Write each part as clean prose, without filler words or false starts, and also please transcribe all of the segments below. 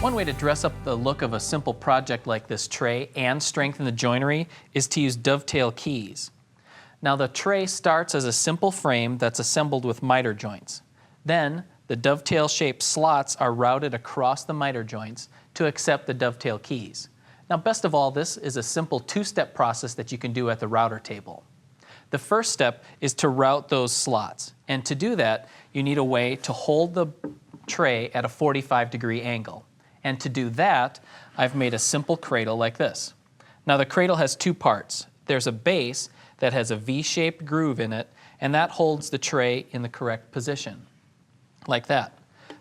One way to dress up the look of a simple project like this tray and strengthen the joinery is to use dovetail keys. Now the tray starts as a simple frame that's assembled with miter joints. Then the dovetail-shaped slots are routed across the miter joints to accept the dovetail keys. Now best of all, this is a simple two-step process that you can do at the router table. The first step is to route those slots, and to do that you need a way to hold the tray at a 45-degree angle. And to do that, I've made a simple cradle like this. Now the cradle has two parts. There's a base that has a V-shaped groove in it, and that holds the tray in the correct position, like that.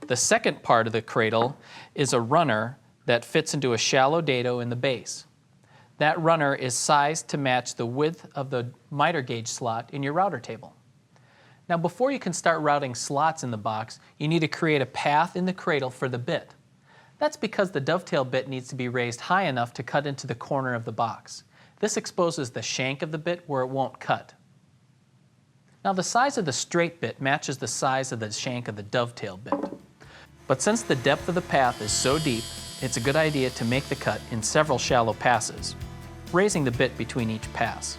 The second part of the cradle is a runner that fits into a shallow dado in the base. That runner is sized to match the width of the miter gauge slot in your router table. Now before you can start routing slots in the box, you need to create a path in the cradle for the bit. That's because the dovetail bit needs to be raised high enough to cut into the corner of the box. This exposes the shank of the bit where it won't cut. Now the size of the straight bit matches the size of the shank of the dovetail bit. But since the depth of the path is so deep, it's a good idea to make the cut in several shallow passes, raising the bit between each pass.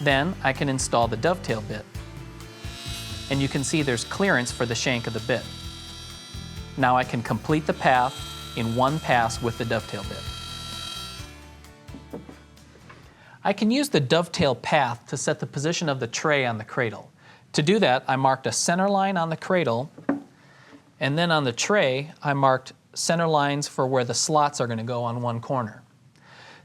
Then I can install the dovetail bit, and you can see there's clearance for the shank of the bit. Now I can complete the path in one pass with the dovetail bit. I can use the dovetail path to set the position of the tray on the cradle. To do that, I marked a center line on the cradle, and then on the tray, I marked center lines for where the slots are going to go on one corner.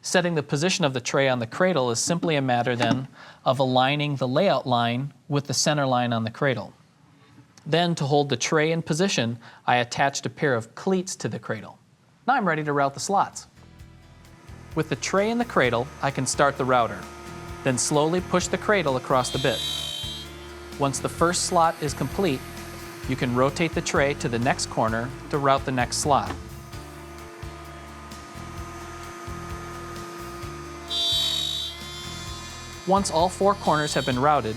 Setting the position of the tray on the cradle is simply a matter then of aligning the layout line with the center line on the cradle. Then, to hold the tray in position, I attached a pair of cleats to the cradle. Now I'm ready to route the slots. With the tray in the cradle, I can start the router. Then slowly push the cradle across the bit. Once the first slot is complete, you can rotate the tray to the next corner to route the next slot. Once all four corners have been routed,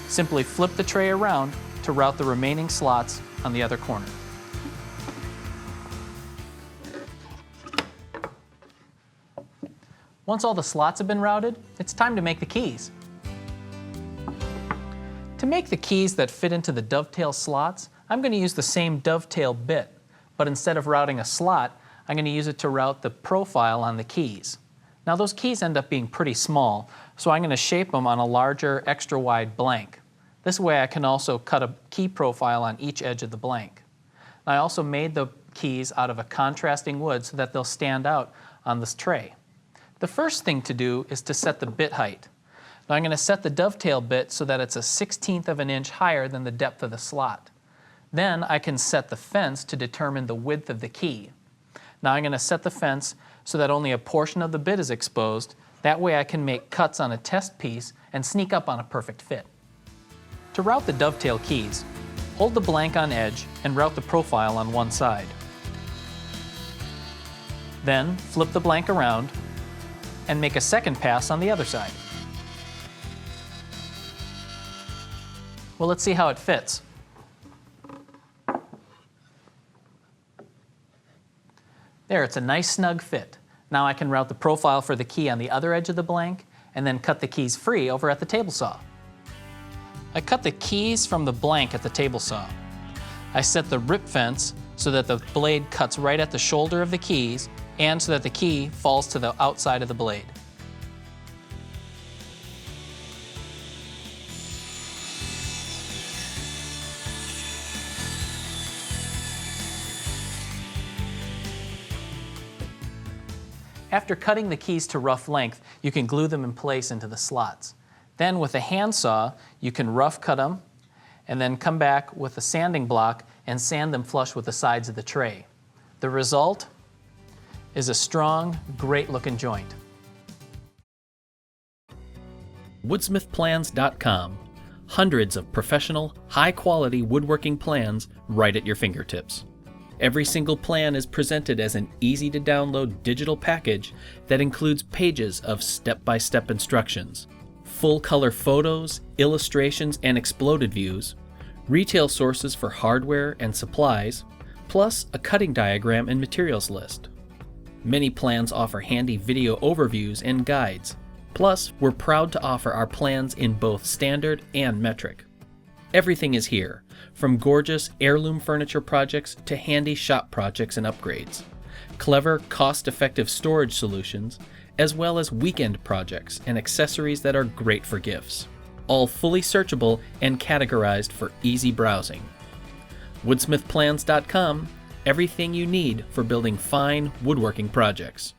simply flip the tray around to route the remaining slots on the other corner. Once all the slots have been routed, it's time to make the keys. To make the keys that fit into the dovetail slots, I'm going to use the same dovetail bit, but instead of routing a slot, I'm going to use it to route the profile on the keys. Now those keys end up being pretty small, so I'm going to shape them on a larger, extra wide blank. This way I can also cut a key profile on each edge of the blank. I also made the keys out of a contrasting wood so that they'll stand out on this tray. The first thing to do is to set the bit height. Now I'm going to set the dovetail bit so that it's a 1/16 of an inch higher than the depth of the slot. Then I can set the fence to determine the width of the key. Now I'm going to set the fence so that only a portion of the bit is exposed. That way I can make cuts on a test piece and sneak up on a perfect fit. To route the dovetail keys, hold the blank on edge and route the profile on one side. Then flip the blank around and make a second pass on the other side. Well, let's see how it fits. There, it's a nice snug fit. Now I can route the profile for the key on the other edge of the blank and then cut the keys free over at the table saw. I cut the keys from the blank at the table saw. I set the rip fence so that the blade cuts right at the shoulder of the keys and so that the key falls to the outside of the blade. After cutting the keys to rough length, you can glue them in place into the slots. Then with a handsaw, you can rough cut them and then come back with a sanding block and sand them flush with the sides of the tray. The result is a strong, great-looking joint. Woodsmithplans.com. Hundreds of professional, high-quality woodworking plans right at your fingertips. Every single plan is presented as an easy-to-download digital package that includes pages of step-by-step instructions, full-color photos, illustrations, and exploded views, retail sources for hardware and supplies, plus a cutting diagram and materials list. Many plans offer handy video overviews and guides. Plus, we're proud to offer our plans in both standard and metric. Everything is here, from gorgeous heirloom furniture projects to handy shop projects and upgrades, clever, cost-effective storage solutions, as well as weekend projects and accessories that are great for gifts. All fully searchable and categorized for easy browsing. Woodsmithplans.com, everything you need for building fine woodworking projects.